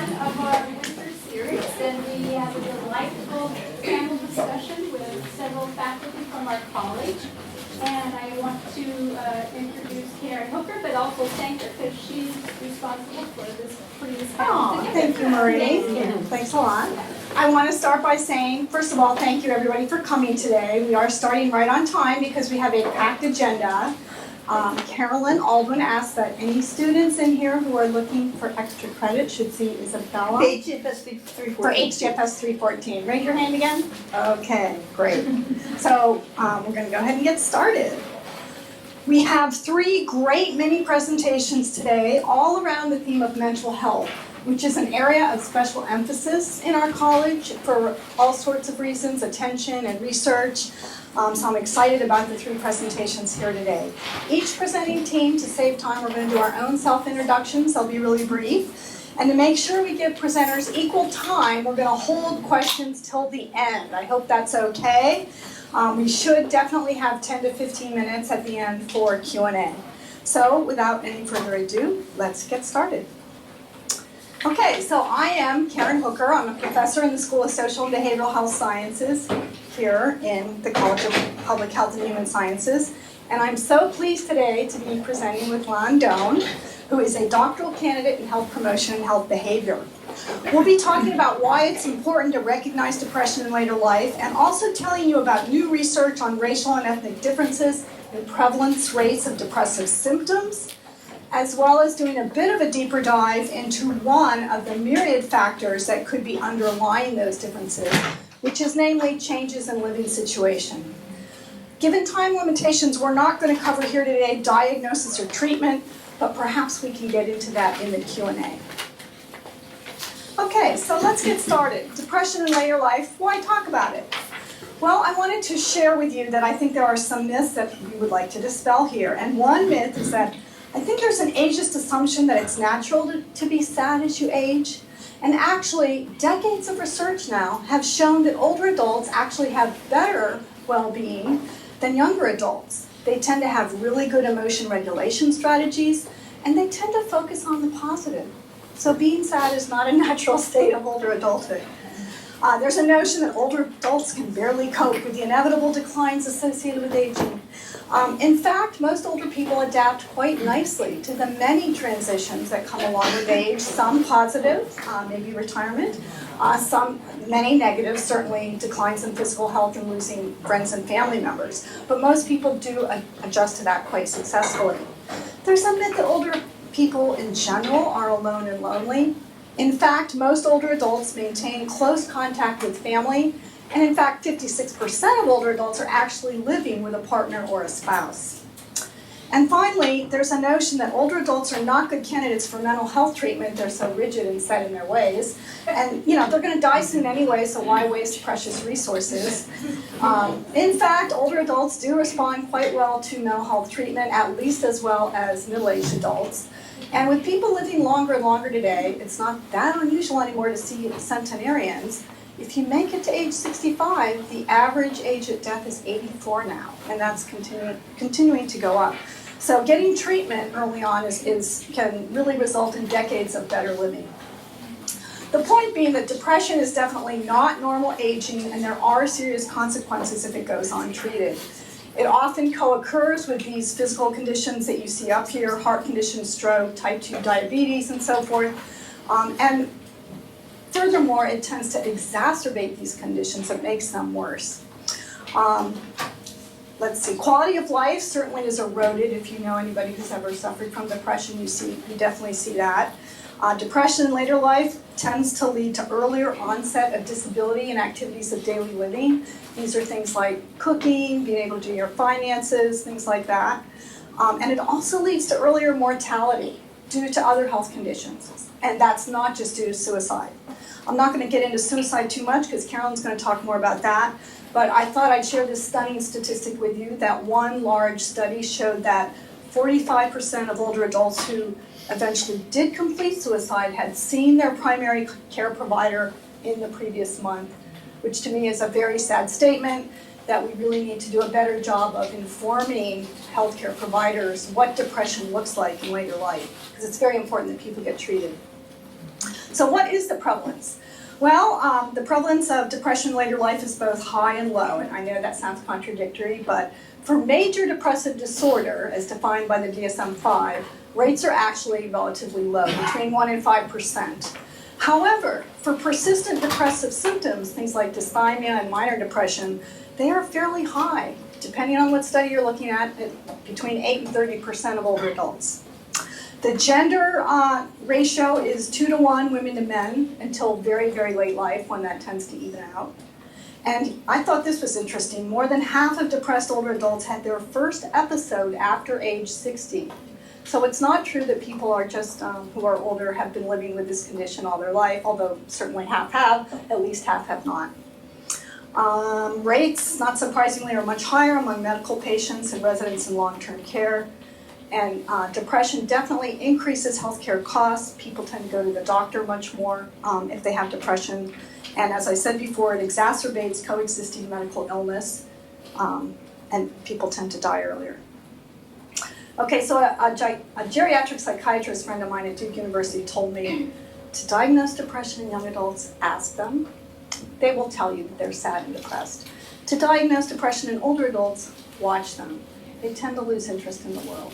one of our winter series, and we have a delightful panel discussion with several faculty from our college. And I want to introduce Karen Hooker, but also thank her because she's responsible for this panel. Thank you, Marie. Thanks a lot. I want to start by saying, first of all, thank you everybody for coming today. We are starting right on time because we have a packed agenda. Carolyn Aldwin asked that any students in here who are looking for extra credit should see Isabella. For HGFS 314. For HGFS 314. Raise your hand again. Okay, great. So we're going to go ahead and get started. We have 3 great mini presentations today, all around the theme of mental health, which is an area of special emphasis in our college for all sorts of reasons, attention and research. So I'm excited about the 3 presentations here today. Each presenting team, to save time, we're going to do our own self-introductions. They'll be really brief. And to make sure we give presenters equal time, we're going to hold questions till the end. I hope that's okay. We should definitely have 10 to 15 minutes at the end for Q&A. So without any further ado, let's get started. Okay, so I am Karen Hooker. I'm a professor in the School of Social and Behavioral Health Sciences here in the College of Public Health and Human Sciences. And I'm so pleased today to be presenting with Doan, who is a doctoral candidate in health promotion and health behavior. We'll be talking about why it's important to recognize depression in later life and also telling you about new research on racial and ethnic differences in prevalence rates of depressive symptoms, as well as doing a bit of a deeper dive into one of the myriad factors that could be underlying those differences, which is namely changes in living situation. Given time limitations, we're not going to cover here today diagnosis or treatment, but perhaps we can get into that in the Q&A. Okay, so let's get started. Depression in later life, why talk about it? Well, I wanted to share with you that I think there are some myths that we would like to dispel here. And one myth is that I think there's an ageist assumption that it's natural to be sad as you age. And actually, decades of research now have shown that older adults actually have better well-being than younger adults. They tend to have really good emotion regulation strategies, and they tend to focus on the positive. So being sad is not a natural state of older adulthood. There's a notion that older adults can barely cope with the inevitable declines associated with aging. In fact, most older people adapt quite nicely to the many transitions that come along with age, some positive, maybe retirement, many negative, certainly declines in physical health and losing friends and family members. But most people do adjust to that quite successfully. There's a myth that older people in general are alone and lonely. In fact, most older adults maintain close contact with family, and in fact, 56% of older adults are actually living with a partner or a spouse. And finally, there's a notion that older adults are not good candidates for mental health treatment. They're so rigid and set in their ways. And they're going to die soon anyway, so why waste precious resources? In fact, older adults do respond quite well to mental health treatment, at least as well as middle-aged adults. And with people living longer and longer today, it's not that unusual anymore to see centenarians. If you make it to age 65, the average age at death is 84 now, and that's continuing to go up. So getting treatment early on can really result in decades of better living. The point being that depression is definitely not normal aging, and there are serious consequences if it goes untreated. It often co-occurs with these physical conditions that you see up here, heart conditions, stroke, type 2 diabetes, and so forth. And furthermore, it tends to exacerbate these conditions. It makes them worse. Let's see, quality of life certainly is eroded. If you know anybody who's ever suffered from depression, you definitely see that. Depression in later life tends to lead to earlier onset of disability and activities of daily living. These are things like cooking, being able to do your finances, things like that. And it also leads to earlier mortality due to other health conditions. And that's not just due to suicide. I'm not going to get into suicide too much because Carolyn's going to talk more about that. But I thought I'd share this stunning statistic with you that one large study showed that 45% of older adults who eventually did complete suicide had seen their primary care provider in the previous month, which to me is a very sad statement that we really need to do a better job of informing healthcare providers what depression looks like in later life, because it's very important that people get treated. So what is the prevalence? Well, the prevalence of depression in later life is both high and low, and I know that sounds contradictory, but for major depressive disorder, as defined by the DSM-5, rates are actually relatively low, between 1% and 5%. However, for persistent depressive symptoms, things like dysthymia and minor depression, they are fairly high, depending on what study you're looking at between 8 and 30% of older adults. The gender ratio is 2 to 1 women to men until very, very late life, when that tends to even out. And I thought this was interesting. More than half of depressed older adults had their first episode after age 60. So it's not true that people are just, who are older have been living with this condition all their life, although certainly half have, at least half have not. Rates, not surprisingly, are much higher among medical patients and residents in long-term care. And depression definitely increases healthcare costs. People tend to go to the doctor much more if they have depression. And as I said before, it exacerbates coexisting medical illness, and people tend to die earlier. Okay, so a geriatric psychiatrist friend of mine at Duke University told me to diagnose depression in young adults, ask them. They will tell you that they're sad and depressed. To diagnose depression in older adults, watch them. They tend to lose interest in the world.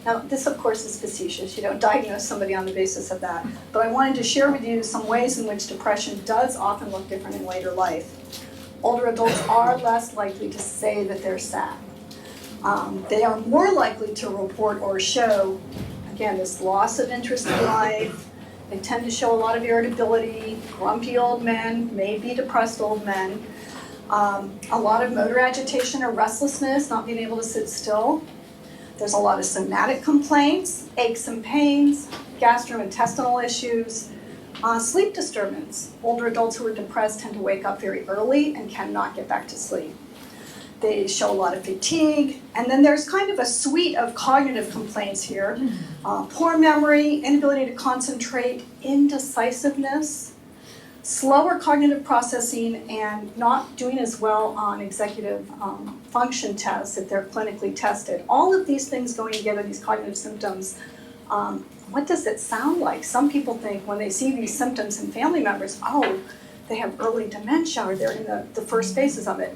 Now, this, of course, is facetious. You don't diagnose somebody on the basis of that. But I wanted to share with you some ways in which depression does often look different in later life. Older adults are less likely to say that they're sad. They are more likely to report or show, again, this loss of interest in life. They tend to show a lot of irritability, grumpy old men, maybe depressed old men. A lot of motor agitation or restlessness, not being able to sit still. There's a lot of somatic complaints, aches and pains, gastrointestinal issues, sleep disturbance. Older adults who are depressed tend to wake up very early and cannot get back to sleep. They show a lot of fatigue, and then there's kind of a suite of cognitive complaints here. Poor memory, inability to concentrate, indecisiveness, slower cognitive processing, and not doing as well on executive function tests if they're clinically tested. All of these things going together, these cognitive symptoms, what does it sound like? Some people think when they see these symptoms in family members, oh, they have early dementia, or they're in the first phases of it.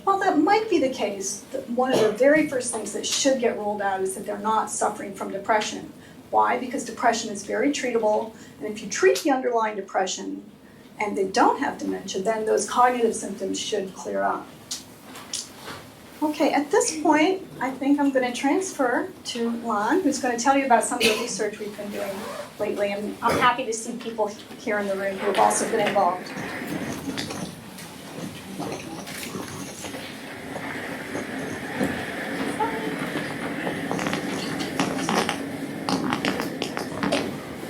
Well, that might be the case. One of the very first things that should get ruled out is that they're not suffering from depression. Why? Because depression is very treatable, and if you treat the underlying depression and they don't have dementia, then those cognitive symptoms should clear up. Okay, at this point, I think I'm going to transfer to Lon, who's going to tell you about some of the research we've been doing lately, and I'm happy to see people here in the room who have also been involved.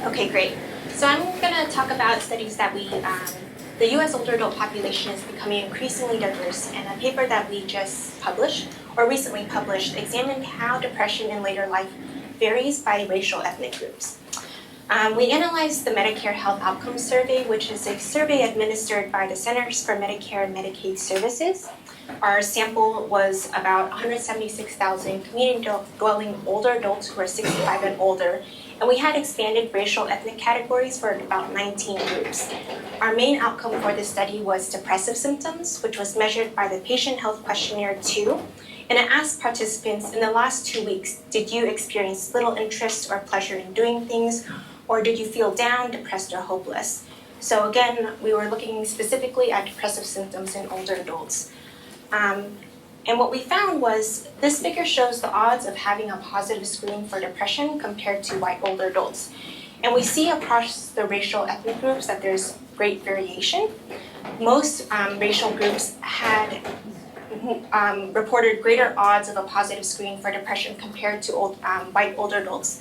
Okay, great. So I'm going to talk about studies that the U.S. older adult population is becoming increasingly diverse, and a paper that we just published, or recently published, examined how depression in later life varies by racial ethnic groups. We analyzed the Medicare Health Outcomes Survey, which is a survey administered by the Centers for Medicare and Medicaid Services. Our sample was about 176,000 community-dwelling older adults who are 65 and older, and we had expanded racial ethnic categories for about 19 groups. Our main outcome for this study was depressive symptoms, which was measured by the Patient Health Questionnaire 2, and it asked participants, in the last 2 weeks, did you experience little interest or pleasure in doing things, or did you feel down, depressed, or hopeless? So again, we were looking specifically at depressive symptoms in older adults. And what we found was this figure shows the odds of having a positive screen for depression compared to white older adults. And we see across the racial ethnic groups that there's great variation. Most racial groups had reported greater odds of a positive screen for depression compared to white older adults,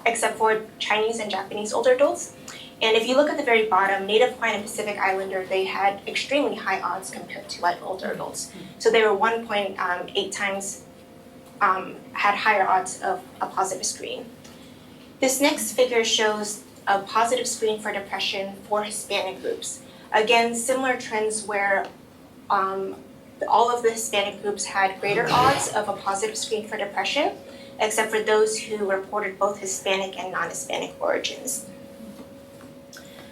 except for Chinese and Japanese older adults. And if you look at the very bottom, Native Hawaiian and Pacific Islander, they had extremely high odds compared to white older adults. So they were 1.8 times, had higher odds of a positive screen. This next figure shows a positive screen for depression for Hispanic groups. Again, similar trends where all of the Hispanic groups had greater odds of a positive screen for depression, except for those who reported both Hispanic and non-Hispanic origins.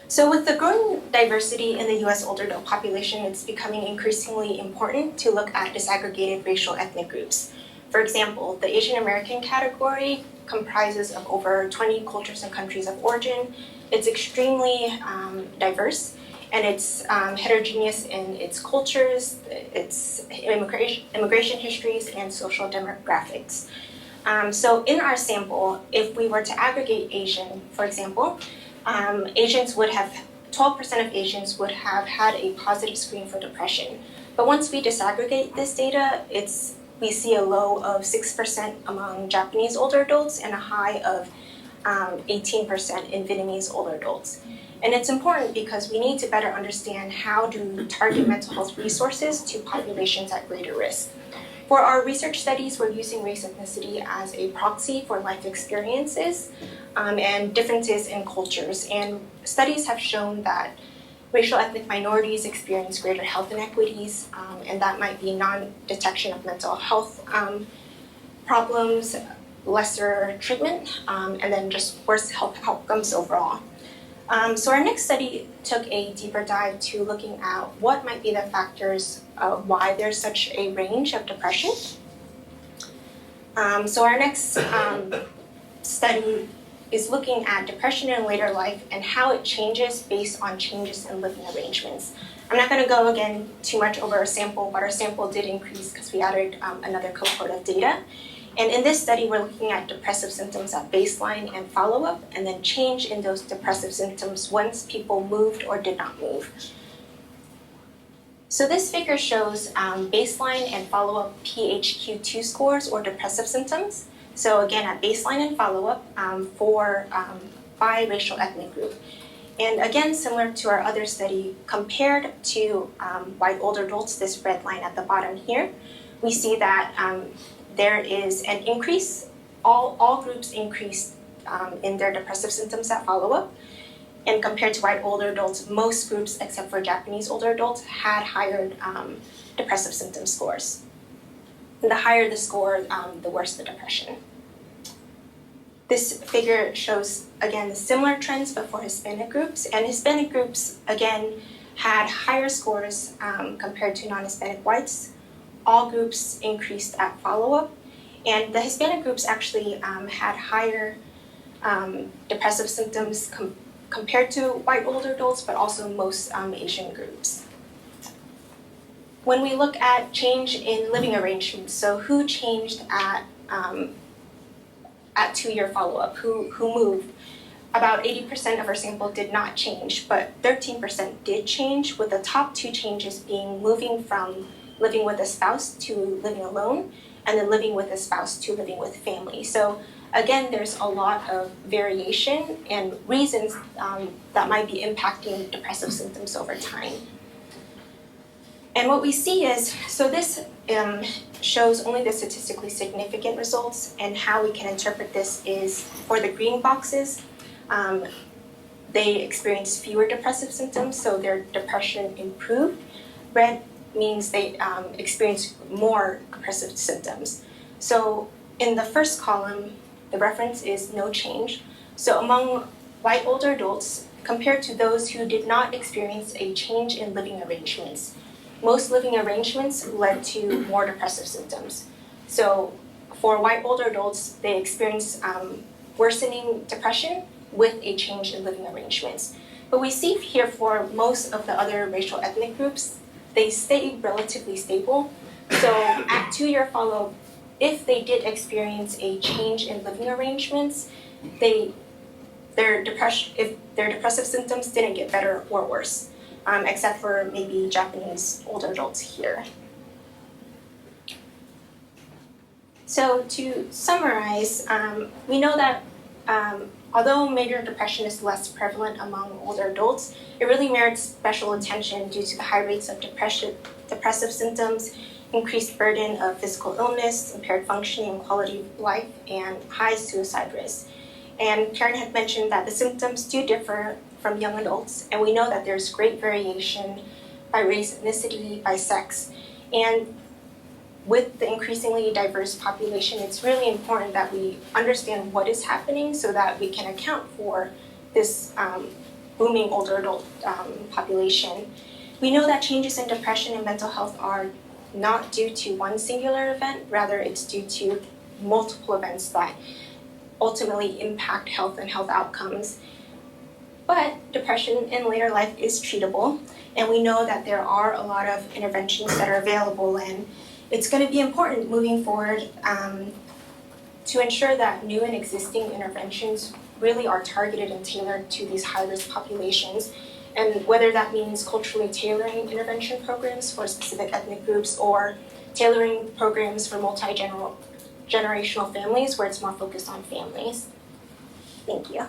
So with the growing diversity in the US older adult population, it's becoming increasingly important to look at disaggregated racial ethnic groups. For example, the Asian American category comprises of over 20 cultures and countries of origin. It's extremely diverse, and it's heterogeneous in its cultures, its immigration histories, and social demographics. So in our sample, if we were to aggregate Asian, for example, 12% of Asians would have had a positive screen for depression. But once we disaggregate this data, we see a low of 6% among Japanese older adults and a high of 18% in Vietnamese older adults. And it's important because we need to better understand how to target mental health resources to populations at greater risk. For our research studies, we're using race ethnicity as a proxy for life experiences and differences in cultures. And studies have shown that racial ethnic minorities experience greater health inequities, and that might be non-detection of mental health problems, lesser treatment, and then just worse health outcomes overall. So our next study took a deeper dive to looking at what might be the factors of why there's such a range of depression. So our next study is looking at depression in later life and how it changes based on changes in living arrangements. I'm not going to go again too much over our sample, but our sample did increase because we added another cohort of data. And in this study, we're looking at depressive symptoms at baseline and follow-up, and then change in those depressive symptoms once people moved or did not move. So this figure shows baseline and follow-up PHQ-2 scores or depressive symptoms. So again, at baseline and follow-up by racial ethnic group. And again, similar to our other study, compared to white older adults, this red line at the bottom here, we see that there is an increase, all groups increased in their depressive symptoms at follow-up. And compared to white older adults, most groups, except for Japanese older adults, had higher depressive symptom scores. And the higher the score, the worse the depression. This figure shows, again, the similar trends, but for Hispanic groups. And Hispanic groups, again, had higher scores compared to non-Hispanic whites. All groups increased at follow-up. And the Hispanic groups actually had higher depressive symptoms compared to white older adults, but also most Asian groups. When we look at change in living arrangements, so who changed at 2-year follow-up, who moved, about 80% of our sample did not change, but 13% did change, with the top 2 changes being moving from living with a spouse to living alone, and then living with a spouse to living with family. So again, there's a lot of variation and reasons that might be impacting depressive symptoms over time. And what we see is, so this shows only the statistically significant results, and how we can interpret this is for the green boxes, they experienced fewer depressive symptoms, so their depression improved. Red means they experienced more depressive symptoms. So in the first column, the reference is no change. So among white older adults, compared to those who did not experience a change in living arrangements, most living arrangements led to more depressive symptoms. So for white older adults, they experienced worsening depression with a change in living arrangements. But we see here for most of the other racial ethnic groups, they stay relatively stable. So at 2-year follow-up, if they did experience a change in living arrangements, their depressive symptoms didn't get better or worse, except for maybe Japanese older adults here. So to summarize, we know that although major depression is less prevalent among older adults, it really merits special attention due to the high rates of depressive symptoms, increased burden of physical illness, impaired functioning and quality of life, and high suicide risk. And Karen had mentioned that the symptoms do differ from young adults, and we know that there's great variation by race, ethnicity, by sex. And with the increasingly diverse population, it's really important that we understand what is happening so that we can account for this booming older adult population. We know that changes in depression and mental health are not due to one singular event, rather it's due to multiple events that ultimately impact health and health outcomes. But depression in later life is treatable, and we know that there are a lot of interventions that are available, and it's going to be important moving forward to ensure that new and existing interventions really are targeted and tailored to these high-risk populations, and whether that means culturally tailoring intervention programs for specific ethnic groups or tailoring programs for multi-generational families where it's more focused on families. Thank you.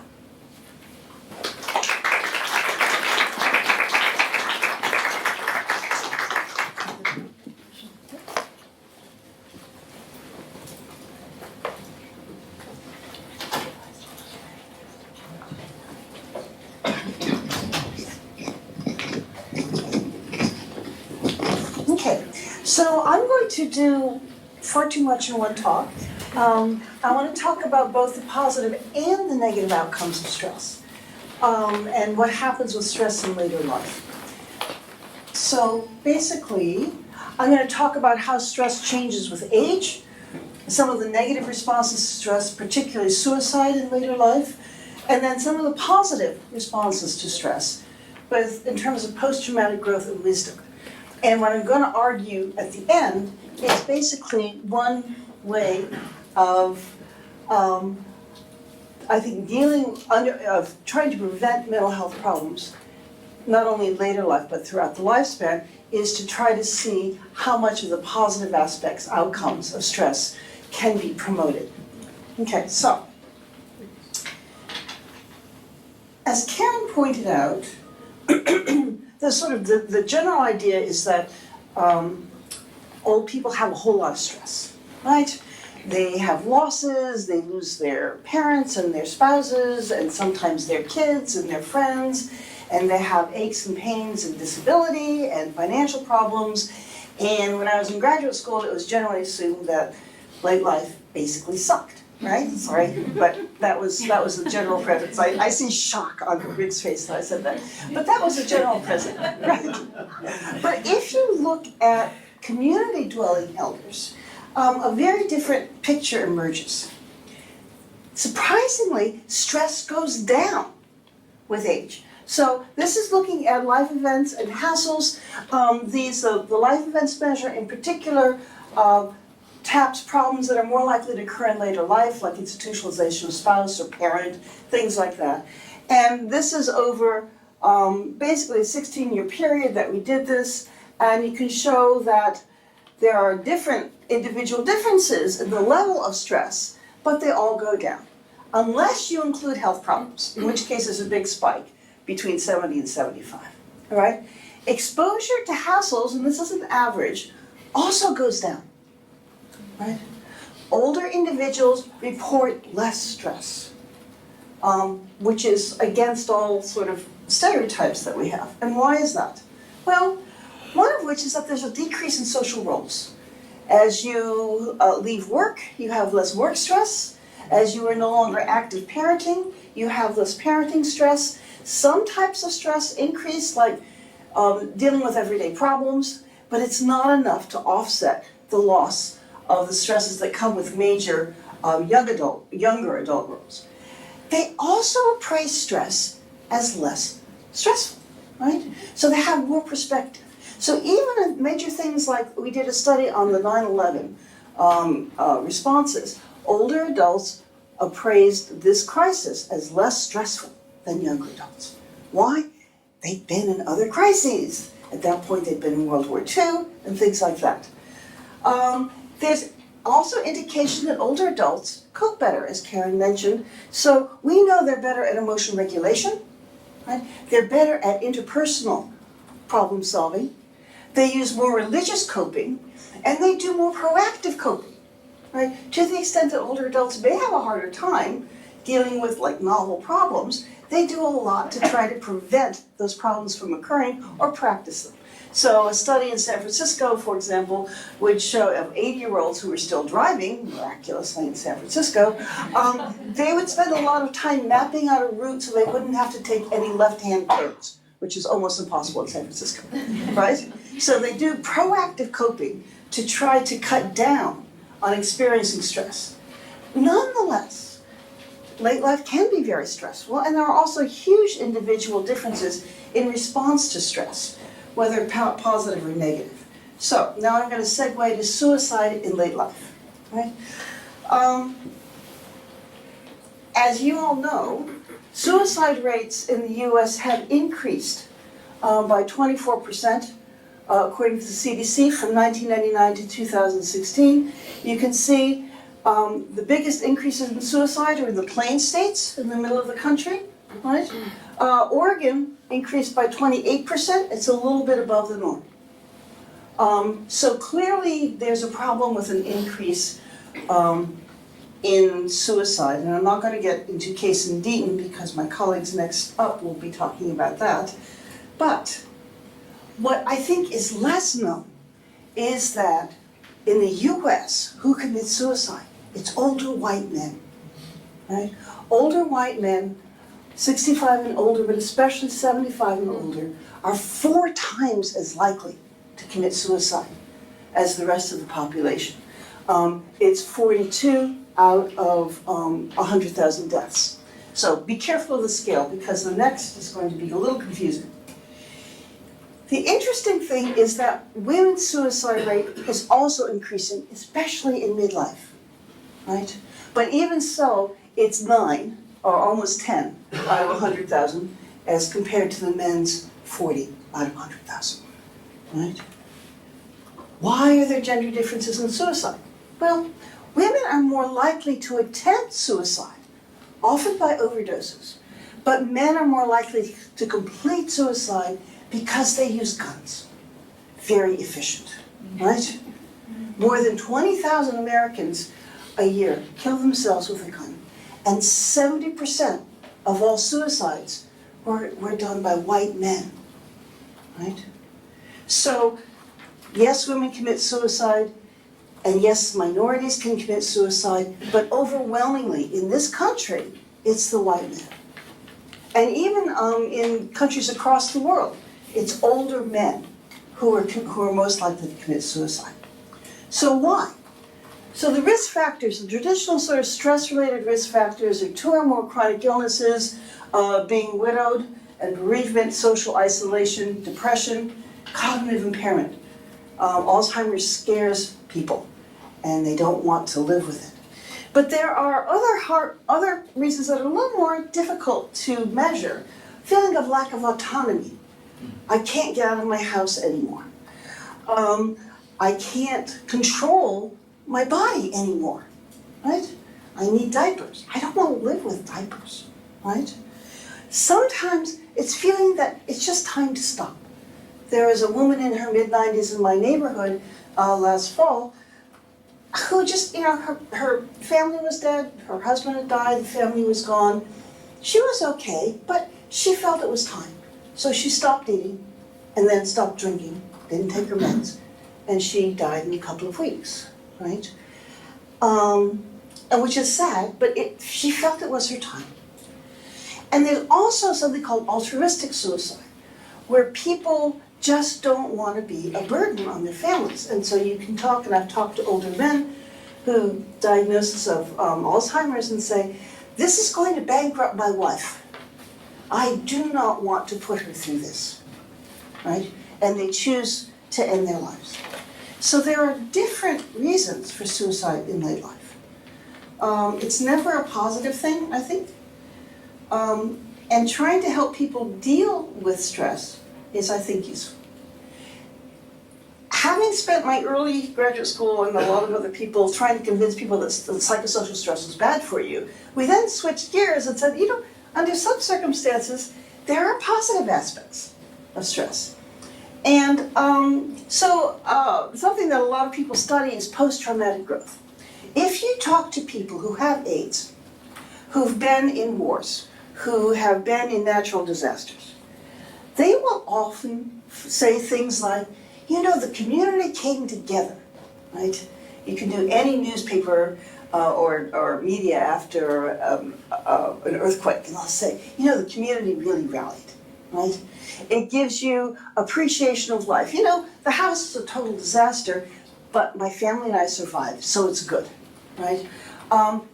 So I'm going to do far too much in one talk. I want to talk about both the positive and the negative outcomes of stress, and what happens with stress in later life. So basically, I'm going to talk about how stress changes with age, some of the negative responses to stress, particularly suicide in later life, and then some of the positive responses to stress, both in terms of post-traumatic growth and wisdom. And what I'm going to argue at the end is basically one way of, I think, trying to prevent mental health problems, not only in later life but throughout the lifespan, is to try to see how much of the positive aspects, outcomes of stress can be promoted. Okay, so, as Karen pointed out, the general idea is that old people have a whole lot of stress, right? They have losses, they lose their parents and their spouses, and sometimes their kids and their friends, and they have aches and pains and disability and financial problems. And when I was in graduate school, it was generally assumed that late life basically sucked, right? Sorry, but that was the general premise. I see shock on Rick's face when I said that. But that was the general premise, right? But if you look at community dwelling elders, a very different picture emerges. Surprisingly, stress goes down with age. So this is looking at life events and hassles. The life events measure in particular taps problems that are more likely to occur in later life, like institutionalization of spouse or parent, things like that. And this is over basically a 16-year period that we did this, and you can show that there are different individual differences in the level of stress, but they all go down, unless you include health problems, in which case there's a big spike between 70 and 75, all right? Exposure to hassles, and this is an average, also goes down. Right? Older individuals report less stress, which is against all sort of stereotypes that we have. And why is that? Well, one of which is that there's a decrease in social roles. As you leave work, you have less work stress. As you are no longer active parenting, you have less parenting stress. Some types of stress increase, like dealing with everyday problems, but it's not enough to offset the loss of the stresses that come with major younger adult roles. They also appraise stress as less stressful, right? So they have more perspective. So even in major things like, we did a study on the 9/11 responses, older adults appraised this crisis as less stressful than younger adults. Why? They'd been in other crises. At that point, they'd been in World War II and things like that. There's also indication that older adults cope better, as Karen mentioned. So we know they're better at emotional regulation, right? They're better at interpersonal problem solving. They use more religious coping, and they do more proactive coping, right? To the extent that older adults may have a harder time dealing with like novel problems, they do a lot to try to prevent those problems from occurring or practice them. So a study in San Francisco, for example, would show of 80-year-olds who were still driving, miraculously in San Francisco, they would spend a lot of time mapping out a route so they wouldn't have to take any left-hand turns, which is almost impossible in San Francisco, right? So they do proactive coping to try to cut down on experiencing stress. Nonetheless, late life can be very stressful, and there are also huge individual differences in response to stress, whether positive or negative. So now I'm going to segue to suicide in late life. Right? As you all know, suicide rates in the US have increased by 24%, according to the CDC, from 1999 to 2016. You can see the biggest increases in suicide are in the Plain States, in the middle of the country, right? Oregon increased by 28%. It's a little bit above the norm. So clearly there's a problem with an increase in suicide. And I'm not going to get into case in Deaton because my colleagues next up will be talking about that. But what I think is less known is that in the US, who commits suicide? It's older white men, right? Older white men, 65 and older, but especially 75 and older, are 4 times as likely to commit suicide as the rest of the population. It's 42 out of 100,000 deaths. So be careful of the scale because the next is going to be a little confusing. The interesting thing is that women's suicide rate is also increasing, especially in midlife, right? But even so, it's 9 or almost 10 out of 100,000 as compared to the men's 40 out of 100,000, right? Why are there gender differences in suicide? Well, women are more likely to attempt suicide, often by overdoses, but men are more likely to complete suicide because they use guns. Very efficient, right? More than 20,000 Americans a year kill themselves with a gun, and 70% of all suicides were done by white men, right? So, yes, women commit suicide, and yes, minorities can commit suicide, but overwhelmingly in this country, it's the white men. And even in countries across the world, it's older men who are most likely to commit suicide. So why? So the risk factors, the traditional sort of stress-related risk factors are 2 or more chronic illnesses, being widowed and bereavement, social isolation, depression, cognitive impairment. Alzheimer's scares people, and they don't want to live with it. But there are other reasons that are a little more difficult to measure. Feeling of lack of autonomy. I can't get out of my house anymore. I can't control my body anymore, right? I need diapers. I don't want to live with diapers, right? Sometimes it's feeling that it's just time to stop. There was a woman in her mid-90s in my neighborhood last fall who just, her family was dead, her husband had died, the family was gone. She was okay, but she felt it was time. So she stopped eating and then stopped drinking, didn't take her meds, and she died in a couple of weeks, right? And which is sad, but she felt it was her time. And there's also something called altruistic suicide, where people just don't want to be a burden on their families. And so you can talk, and I've talked to older men who diagnosis of Alzheimer's and say, this is going to bankrupt my wife. I do not want to put her through this, right? And they choose to end their lives. So there are different reasons for suicide in late life. It's never a positive thing, I think. And trying to help people deal with stress is, I think, useful. Having spent my early graduate school and a lot of other people trying to convince people that psychosocial stress was bad for you, we then switched gears and said, under some circumstances, there are positive aspects of stress. And something that a lot of people study is post-traumatic growth. If you talk to people who have AIDS, who've been in wars, who have been in natural disasters, they will often say things like, you know, the community came together, right? You can do any newspaper or media after an earthquake, and they'll say, you know, the community really rallied, right? It gives you appreciation of life. You know, the house is a total disaster, but my family and I survived, so it's good, right?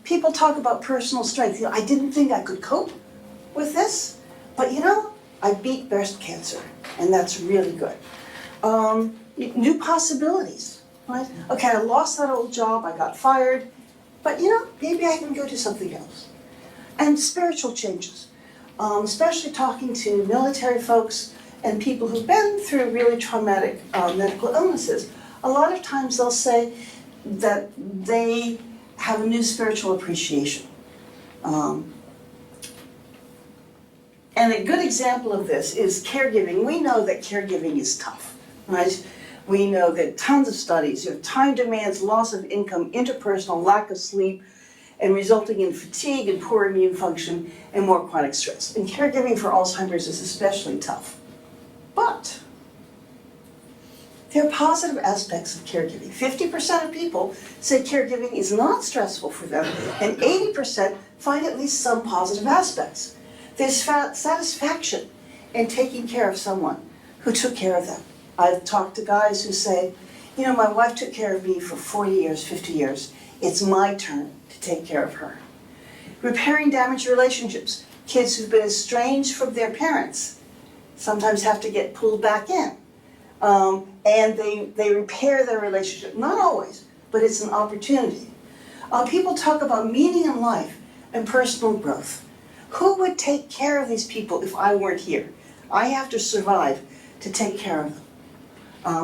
People talk about personal strength. You know, I didn't think I could cope with this, but you know, I beat breast cancer, and that's really good. New possibilities, right? Okay, I lost that old job, I got fired, but you know, maybe I can go do something else. And spiritual changes, especially talking to military folks and people who've been through really traumatic medical illnesses. A lot of times they'll say that they have a new spiritual appreciation. And a good example of this is caregiving. We know that caregiving is tough, right? We know that tons of studies, you have time demands, loss of income, interpersonal, lack of sleep, and resulting in fatigue and poor immune function and more chronic stress. And caregiving for Alzheimer's is especially tough. But there are positive aspects of caregiving. 50% of people say caregiving is not stressful for them, and 80% find at least some positive aspects. There's satisfaction in taking care of someone who took care of them. I've talked to guys who say, you know, my wife took care of me for 40 years, 50 years. It's my turn to take care of her. Repairing damaged relationships. Kids who've been estranged from their parents sometimes have to get pulled back in. And they repair their relationship. Not always, but it's an opportunity. People talk about meaning in life and personal growth. Who would take care of these people if I weren't here? I have to survive to take care of them.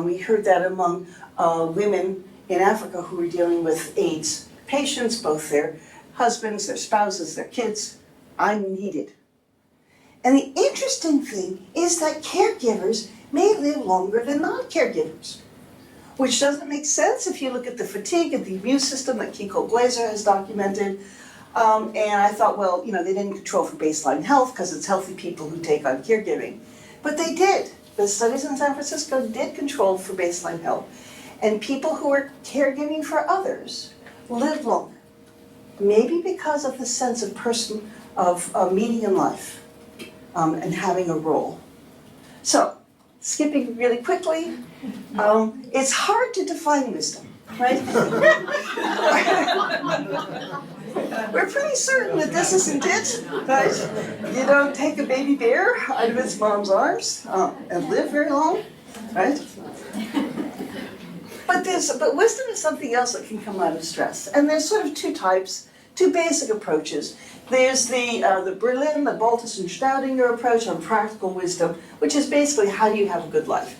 We heard that among women in Africa who were dealing with AIDS patients, both their husbands, their spouses, their kids. I'm needed. And the interesting thing is that caregivers may live longer than non-caregivers, which doesn't make sense if you look at the fatigue of the immune system that Kiko Glaser has documented. And I thought, well, you know, they didn't control for baseline health because it's healthy people who take on caregiving. But they did. The studies in San Francisco did control for baseline health. And people who are caregiving for others live longer. Maybe because of the sense of meaning in life and having a role. So, skipping really quickly, it's hard to define wisdom, right? We're pretty certain that this isn't it, right? You don't take a baby bear out of its mom's arms and live very long, right? But wisdom is something else that can come out of stress. And there's sort of two types, two basic approaches. There's the Berlin, the Baltus and Staudinger approach on practical wisdom, which is basically how do you have a good life?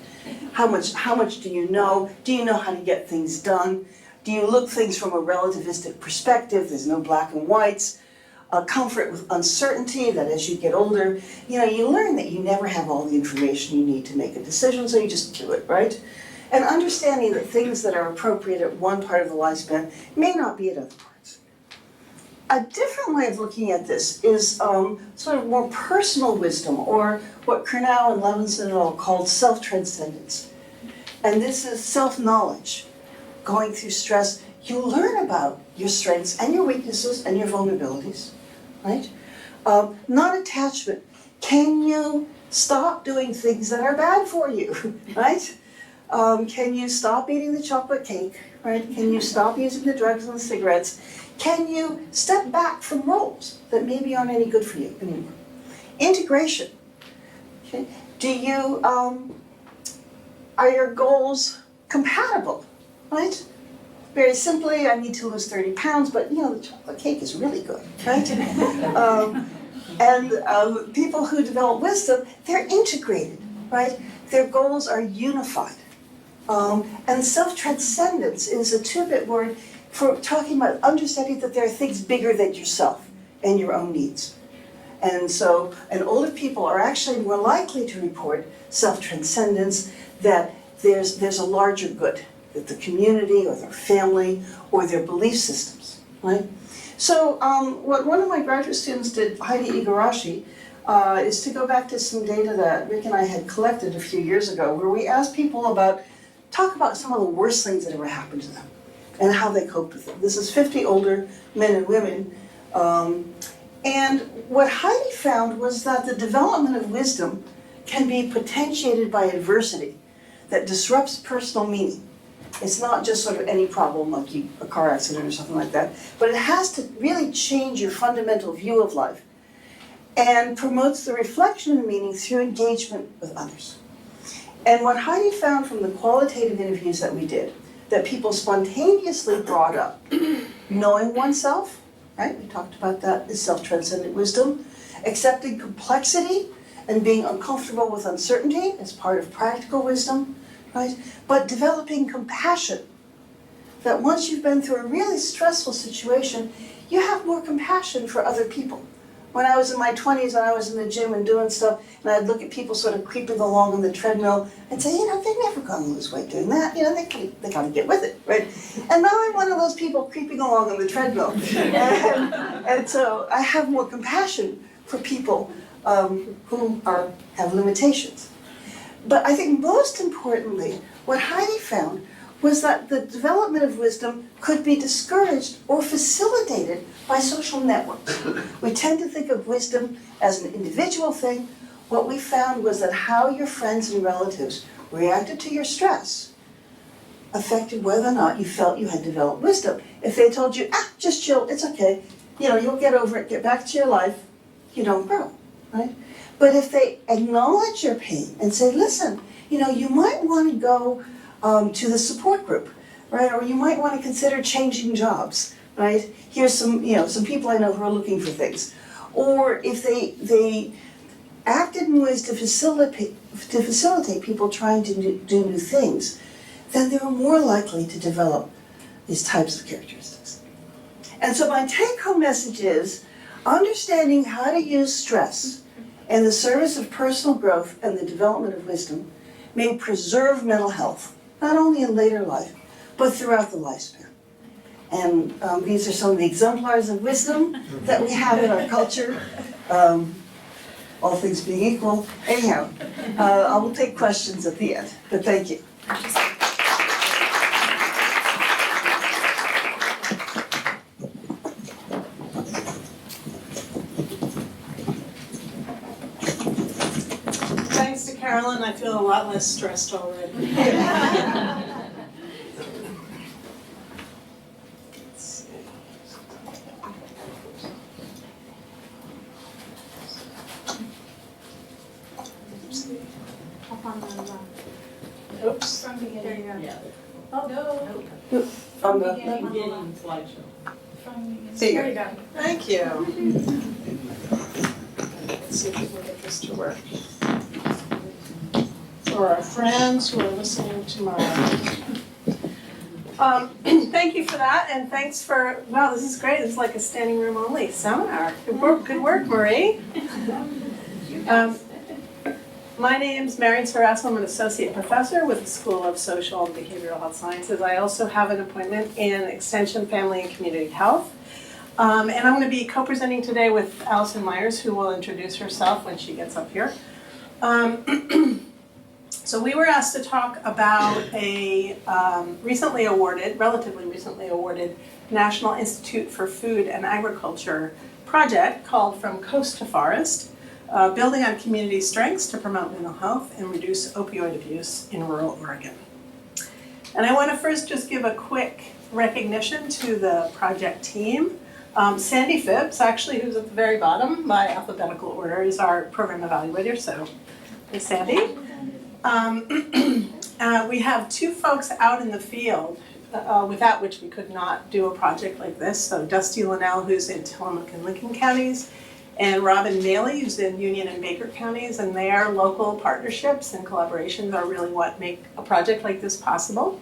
How much do you know? Do you know how to get things done? Do you look things from a relativistic perspective? There's no black and whites. Comfort with uncertainty, that as you get older, you know, you learn that you never have all the information you need to make a decision, so you just do it, right? And understanding that things that are appropriate at one part of the lifespan may not be at other parts. A different way of looking at this is sort of more personal wisdom, or what Kurnow and Levinson and all called self-transcendence. And this is self-knowledge. Going through stress, you learn about your strengths and your weaknesses and your vulnerabilities, right? Non-attachment. Can you stop doing things that are bad for you, right? Can you stop eating the chocolate cake, right? Can you stop using the drugs and the cigarettes? Can you step back from roles that maybe aren't any good for you anymore? Integration. Okay. Do you, are your goals compatible, right? Very simply, I need to lose 30 pounds, but you know, the chocolate cake is really good, right? People who develop wisdom, they're integrated, right? Their goals are unified. And self-transcendence is a two-bit word for talking about understanding that there are things bigger than yourself and your own needs. And older people are actually more likely to report self-transcendence, that there's a larger good, that the community or their family or their belief systems, right? So what one of my graduate students did, Heidi Igarashi, is to go back to some data that Rick and I had collected a few years ago, where we asked people talk about some of the worst things that ever happened to them and how they coped with it. This is 50 older men and women. And what Heidi found was that the development of wisdom can be potentiated by adversity that disrupts personal meaning. It's not just sort of any problem like a car accident or something like that, but it has to really change your fundamental view of life and promotes the reflection of meaning through engagement with others. And what Heidi found from the qualitative interviews that we did, that people spontaneously brought up knowing oneself, right? We talked about that as self-transcendent wisdom, accepting complexity and being uncomfortable with uncertainty as part of practical wisdom, right? But developing compassion, that once you've been through a really stressful situation, you have more compassion for other people. When I was in my 20s and I was in the gym and doing stuff, and I'd look at people sort of creeping along on the treadmill, I'd say, they're never gonna lose weight doing that. They gotta get with it, right? And now I'm one of those people creeping along on the treadmill. And so I have more compassion for people who have limitations. But I think most importantly, what Heidi found was that the development of wisdom could be discouraged or facilitated by social networks. We tend to think of wisdom as an individual thing. What we found was that how your friends and relatives reacted to your stress affected whether or not you felt you had developed wisdom. If they told you, just chill, it's okay, you'll get over it, get back to your life, you don't grow, right? But if they acknowledge your pain and say, listen, you might want to go to the support group, right? Or you might want to consider changing jobs, right? Here's some people I know who are looking for things. Or if they acted in ways to facilitate people trying to do new things, then they were more likely to develop these types of characteristics. And so my take-home message is understanding how to use stress in the service of personal growth and the development of wisdom may preserve mental health, not only in later life, but throughout the lifespan. And these are some of the exemplars of wisdom that we have in our culture, all things being equal. Anyhow, I will take questions at the end, but thank you. Thanks to Carolyn, I feel a lot less stressed already. Oops. From beginning. There you go. Yeah. Oh, no. From the Beginning slideshow. From beginning. There you go. Thank you. Let's see if we can get this to work. For our friends who are listening tomorrow. Thank you for that, and thanks for, wow, this is great. This is like a standing room only seminar. Good work, Marie. My name's Marion Ceraso. I'm an associate professor with the School of Social and Behavioral Health Sciences. I also have an appointment in Extension, Family, and Community Health. And I'm going to be co-presenting today with Allison Myers, who will introduce herself when she gets up here. So we were asked to talk about a relatively recently awarded National Institute for Food and Agriculture project called From Coast to Forest. Building on community strengths to promote mental health and reduce opioid abuse in rural Oregon. And I want to first just give a quick recognition to the project team. Sandy Phipps, actually, who's at the very bottom by alphabetical order, is our program evaluator, so hey Sandy. We have two folks out in the field without which we could not do a project like this. So Dusty Linnell, who's in Tillamook and Lincoln counties, and Robin Maley, who's in Union and Baker counties, and their local partnerships and collaborations are really what make a project like this possible.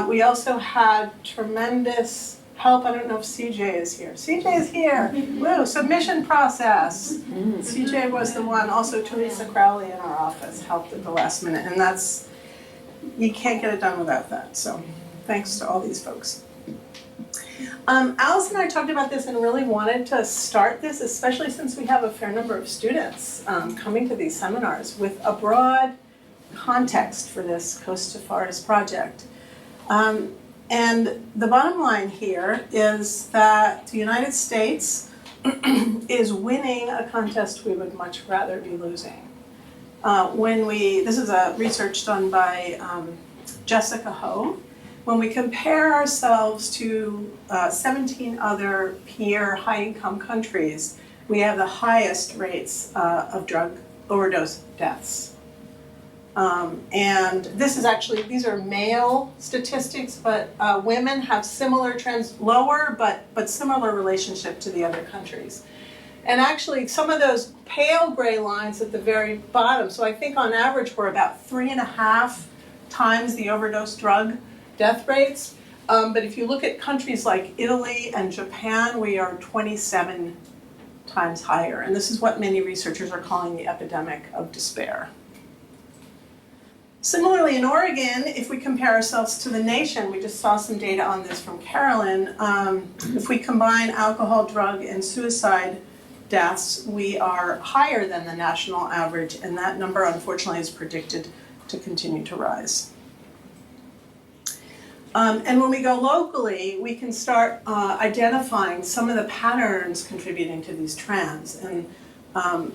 We also had tremendous help. I don't know if CJ is here. CJ is here. Woo, submission process. CJ was the one. Also Teresa Crowley in our office helped at the last minute, and you can't get it done without that. So thanks to all these folks. Allison and I talked about this and really wanted to start this, especially since we have a fair number of students coming to these seminars with a broad context for this Coast to Forest project. And the bottom line here is that the United States is winning a contest we would much rather be losing. This is a research done by Jessica Ho. When we compare ourselves to 17 other peer high-income countries, we have the highest rates of drug overdose deaths. And this is actually, these are male statistics, but women have similar trends, lower but similar relationship to the other countries. And actually some of those pale gray lines at the very bottom, so I think on average we're about 3.5 times the overdose drug death rates. But if you look at countries like Italy and Japan, we are 27 times higher. And this is what many researchers are calling the epidemic of despair. Similarly, in Oregon, if we compare ourselves to the nation, we just saw some data on this from Carolyn, if we combine alcohol, drug, and suicide deaths, we are higher than the national average, and that number, unfortunately, is predicted to continue to rise. And when we go locally, we can start identifying some of the patterns contributing to these trends. And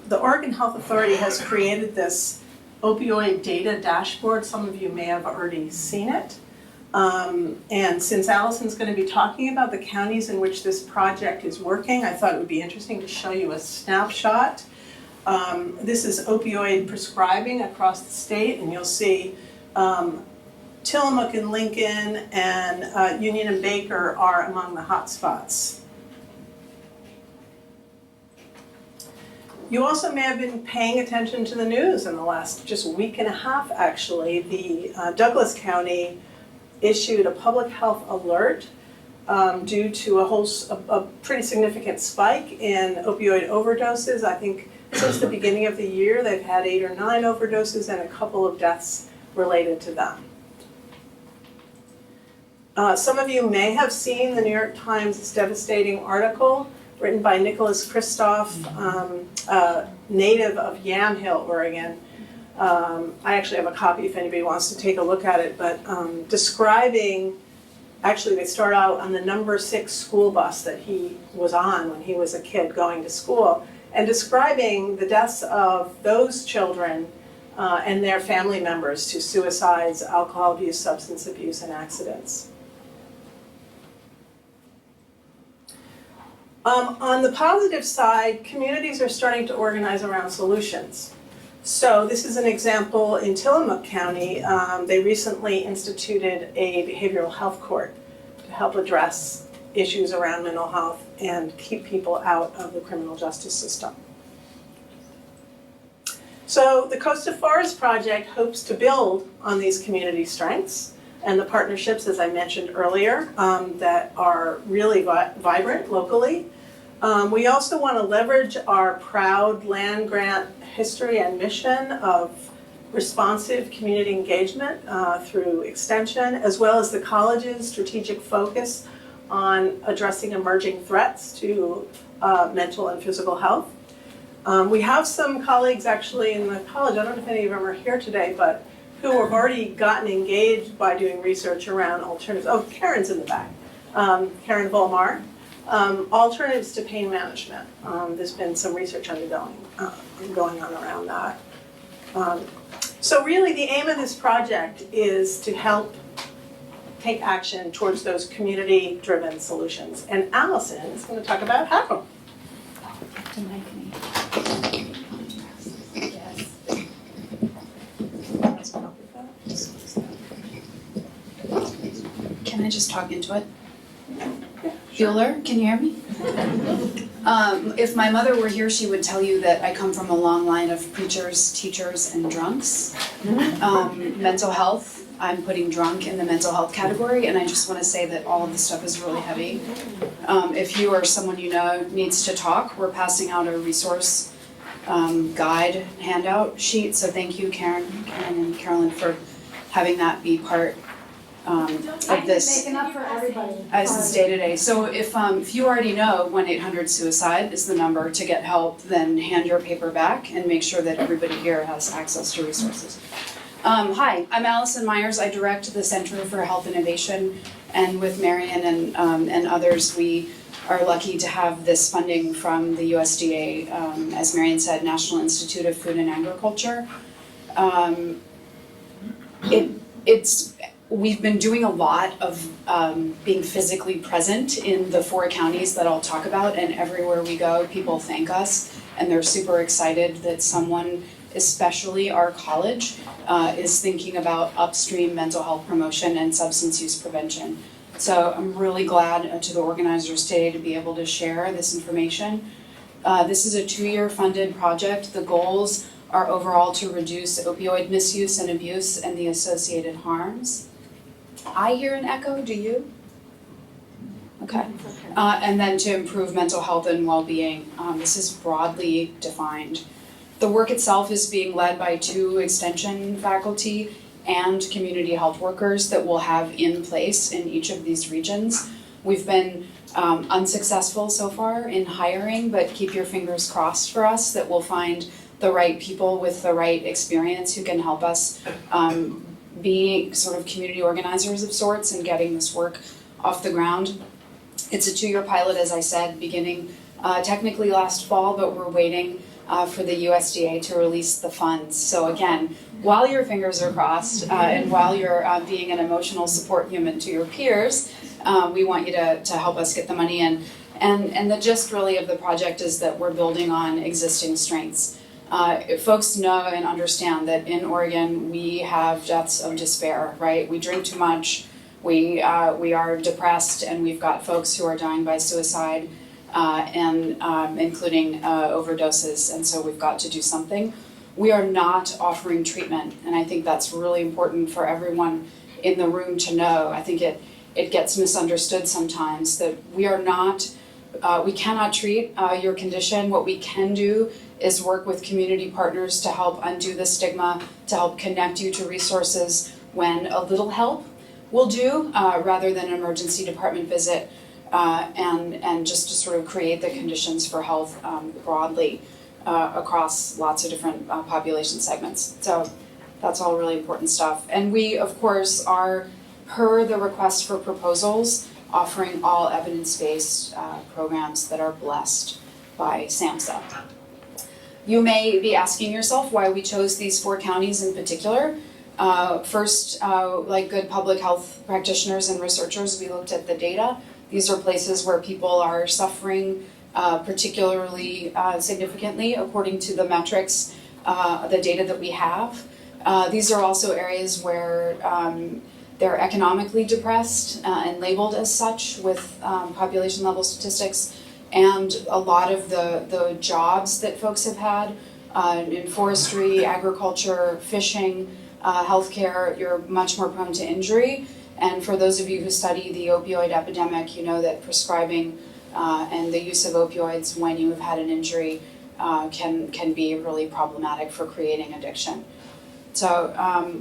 the Oregon Health Authority has created this opioid data dashboard. Some of you may have already seen it. And since Allison's going to be talking about the counties in which this project is working, I thought it would be interesting to show you a snapshot. This is opioid prescribing across the state, and you'll see Tillamook and Lincoln and Union and Baker are among the hot spots. You also may have been paying attention to the news in the last just week and a half, actually. The Douglas County issued a public health alert due to a pretty significant spike in opioid overdoses. I think since the beginning of the year, they've had 8 or 9 overdoses and a couple of deaths related to them. Some of you may have seen the New York Times' devastating article written by Nicholas Kristof, native of Yamhill, Oregon. I actually have a copy if anybody wants to take a look at it, but describing, actually they start out on the number 6 school bus that he was on when he was a kid going to school, and describing the deaths of those children and their family members to suicides, alcohol abuse, substance abuse, and accidents. On the positive side, communities are starting to organize around solutions. So this is an example in Tillamook County. They recently instituted a behavioral health court to help address issues around mental health and keep people out of the criminal justice system. So the Coast to Forest project hopes to build on these community strengths and the partnerships, as I mentioned earlier, that are really vibrant locally. We also want to leverage our proud land grant history and mission of responsive community engagement through extension, as well as the college's strategic focus on addressing emerging threats to mental and physical health. We have some colleagues actually in the college, I don't know if any of them are here today, but who have already gotten engaged by doing research around alternatives. Oh, Karen's in the back, Karen Volmar. Alternatives to pain management. There's been some research going on around that. So really the aim of this project is to help take action towards those community-driven solutions. And Allison is going to talk about how. Can I just talk into it? Bueller, can you hear me? If my mother were here, she would tell you that I come from a long line of preachers, teachers, and drunks. Mental health, I'm putting drunk in the mental health category, and I just want to say that all of this stuff is really heavy. If you or someone you know needs to talk, we're passing out a resource guide handout sheet, so thank you, Karen and Carolyn, for having that be part of this Making up for everybody. as this day-to-day. So if you already know 1-800-SUICIDE is the number to get help, then hand your paper back and make sure that everybody here has access to resources. Hi, I'm Allison Myers. I direct the Center for Health Innovation, and with Marion and others, we are lucky to have this funding from the USDA, as Marion said, National Institute of Food and Agriculture. We've been doing a lot of being physically present in the 4 counties that I'll talk about, and everywhere we go, people thank us, and they're super excited that someone, especially our college, is thinking about upstream mental health promotion and substance use prevention. So I'm really glad to the organizers today to be able to share this information. This is a 2-year funded project. The goals are overall to reduce opioid misuse and abuse and the associated harms. I hear an echo, do you? Okay. And then to improve mental health and well-being. This is broadly defined. The work itself is being led by 2 extension faculty and community health workers that we'll have in place in each of these regions. We've been unsuccessful so far in hiring, but keep your fingers crossed for us that we'll find the right people with the right experience who can help us be sort of community organizers of sorts and getting this work off the ground. It's a 2-year pilot, as I said, beginning technically last fall, but we're waiting for the USDA to release the funds. So again, while your fingers are crossed and while you're being an emotional support human to your peers, we want you to help us get the money in. And the gist really of the project is that we're building on existing strengths. Folks know and understand that in Oregon we have deaths of despair, right? We drink too much, we are depressed, and we've got folks who are dying by suicide. And including overdoses, and so we've got to do something. We are not offering treatment, and I think that's really important for everyone in the room to know. I think it gets misunderstood sometimes that we are not, we cannot treat your condition. What we can do is work with community partners to help undo the stigma, to help connect you to resources when a little help will do, rather than an emergency department visit. And just to sort of create the conditions for health broadly across lots of different population segments. So that's all really important stuff. And we, of course, are, per the request for proposals, offering all evidence-based programs that are blessed by SAMHSA. You may be asking yourself why we chose these 4 counties in particular. First, like good public health practitioners and researchers, we looked at the data. These are places where people are suffering particularly significantly according to the metrics, the data that we have. These are also areas where they're economically depressed and labeled as such with population level statistics, and a lot of the jobs that folks have had in forestry, agriculture, fishing, healthcare, you're much more prone to injury. And for those of you who study the opioid epidemic, you know that prescribing and the use of opioids when you have had an injury can be really problematic for creating addiction. So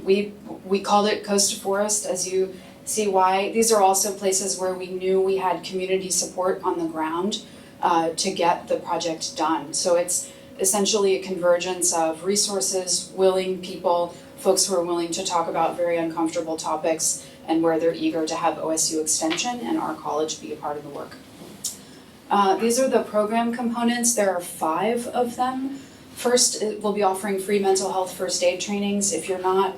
we called it Coast to Forest, as you see why. These are also places where we knew we had community support on the ground to get the project done. So it's essentially a convergence of resources, willing people, folks who are willing to talk about very uncomfortable topics, and where they're eager to have OSU Extension and our college be a part of the work. These are the program components. There are 5 of them. First, we'll be offering free mental health first aid trainings. If you're not,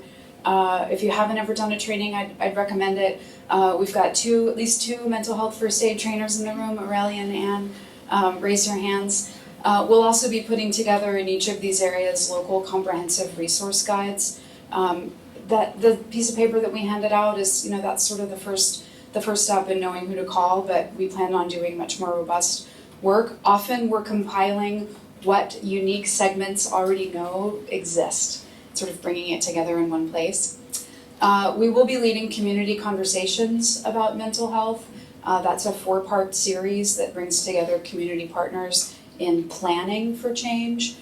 if you haven't ever done a training, I'd recommend it. We've got at least two mental health first aid trainers in the room, Aurelian and Ann. Raise your hands. We'll also be putting together in each of these areas local comprehensive resource guides. That the piece of paper that we handed out is, that's sort of the first step in knowing who to call, but we plan on doing much more robust work. Often we're compiling what unique segments already know exist, sort of bringing it together in one place. We will be leading community conversations about mental health. That's a 4-part series that brings together community partners in planning for change.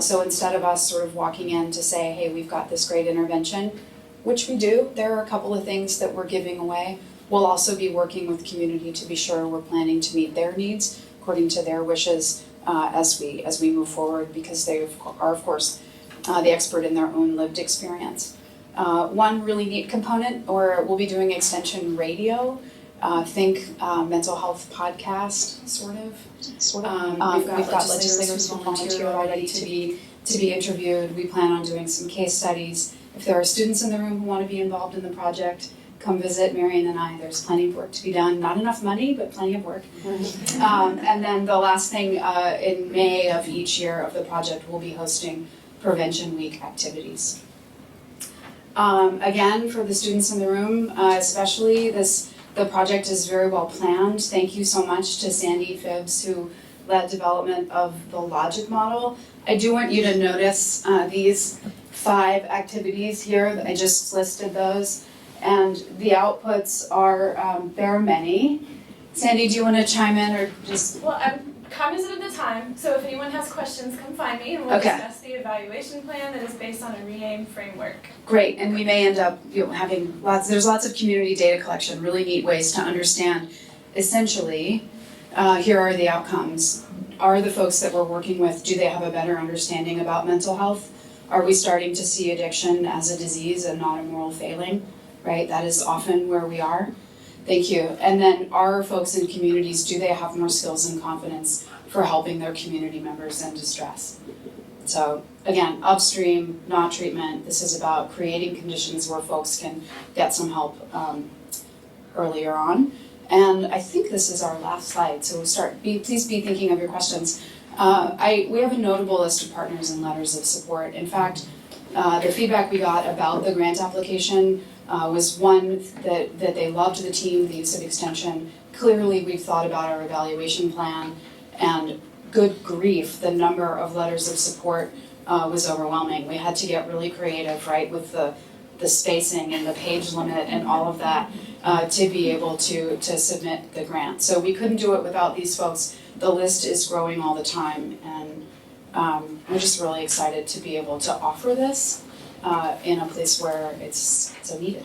So instead of us sort of walking in to say, hey, we've got this great intervention, which we do. There are a couple of things that we're giving away. We'll also be working with community to be sure we're planning to meet their needs according to their wishes as we move forward, because they are, of course, the expert in their own lived experience. One really neat component, or we'll be doing extension radio. Think mental health podcast, sort of. We've got legislators who volunteer already to be interviewed. We plan on doing some case studies. If there are students in the room who want to be involved in the project, come visit Marion and I. There's plenty of work to be done. Not enough money, but plenty of work. And then the last thing, in May of each year of the project, we'll be hosting Prevention Week activities. Again, for the students in the room, especially the project is very well planned. Thank you so much to Sandy Phibbs, who led development of the logic model. I do want you to notice these 5 activities here. I just listed those. And the outputs are, there are many. Sandy, do you want to chime in or just? Well, I'm cognizant of the time, so if anyone has questions, come find me and we'll discuss the evaluation plan that is based on a RE-AIM framework. Great, and we may end up having there's lots of community data collection, really neat ways to understand. Essentially, here are the outcomes. Are the folks that we're working with, do they have a better understanding about mental health? Are we starting to see addiction as a disease and not a moral failing? Right, that is often where we are. Thank you. And then are folks in communities, do they have more skills and confidence for helping their community members in distress? So again, upstream, not treatment. This is about creating conditions where folks can get some help earlier on. And I think this is our last slide. So please be thinking of your questions. We have a notable list of partners and letters of support. In fact, the feedback we got about the grant application was one that they loved the team, the use of extension. Clearly, we've thought about our evaluation plan, and good grief, the number of letters of support was overwhelming. We had to get really creative, right, with the spacing and the page limit and all of that to be able to submit the grant. So we couldn't do it without these folks. The list is growing all the time, and we're just really excited to be able to offer this in a place where it's so needed.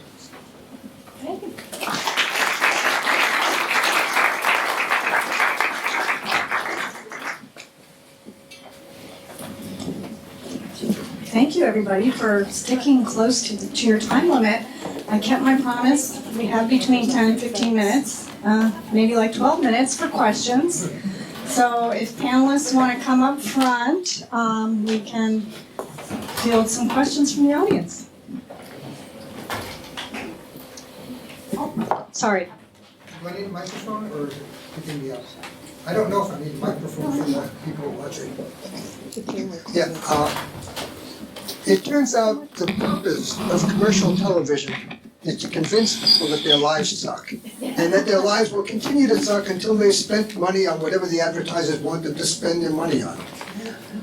Thank you, everybody, for sticking close to your time limit. I kept my promise. We have between 10 and 15 minutes, maybe like 12 minutes for questions. So if panelists want to come up front, we can field some questions from the audience. Oh, sorry. Do I need a microphone or can be outside? I don't know if I need a microphone for the people watching. Yeah, it turns out the purpose of commercial television is to convince people that their lives suck, and that their lives will continue to suck until they've spent money on whatever the advertisers want them to spend their money on.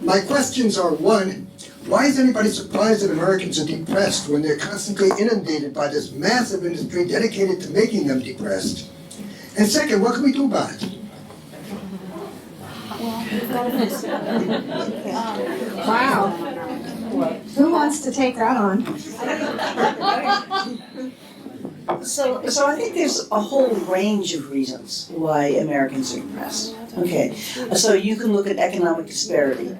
My questions are, 1, why is anybody surprised that Americans are depressed when they're constantly inundated by this massive industry dedicated to making them depressed? And 2nd, what can we do about it? Wow. Who wants to take that on? So I think there's a whole range of reasons why Americans are depressed. Okay, so you can look at economic disparity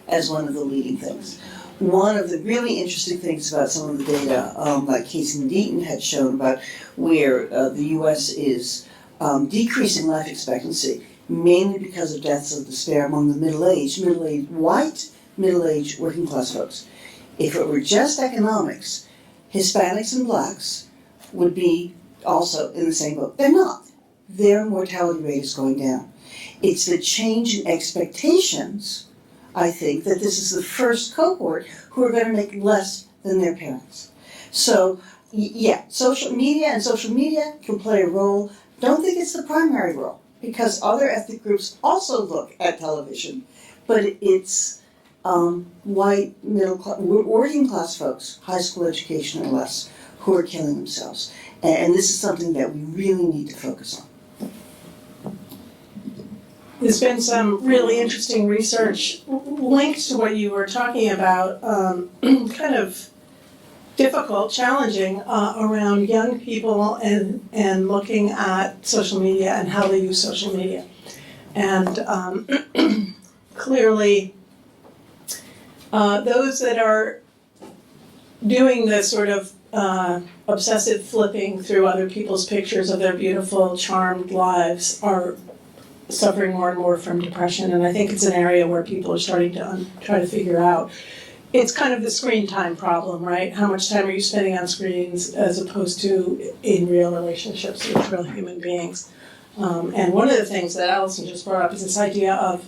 as one of the leading things. One of the really interesting things about some of the data, like Casey and Deaton had shown about where the U.S. is decreasing life expectancy, mainly because of deaths of despair among the middle-aged white, middle-aged working class folks. If it were just economics, Hispanics and blacks would be also in the same boat. They're not. Their mortality rate is going down. It's the change in expectations, I think, that this is the first cohort who are going to make less than their parents. So, yeah, social media can play a role. Don't think it's the primary role, because other ethnic groups also look at television, but it's white, middle class, working class folks, high school education or less, who are killing themselves. And this is something that we really need to focus on. There's been some really interesting research linked to what you were talking about, kind of difficult, challenging around young people and looking at social media and how they use social media. And clearly, those that are doing this sort of obsessive flipping through other people's pictures of their beautiful, charmed lives are suffering more and more from depression. And I think it's an area where people are starting to try to figure out. It's kind of the screen time problem, right? How much time are you spending on screens as opposed to in real relationships with real human beings? And one of the things that Allison just brought up is this idea of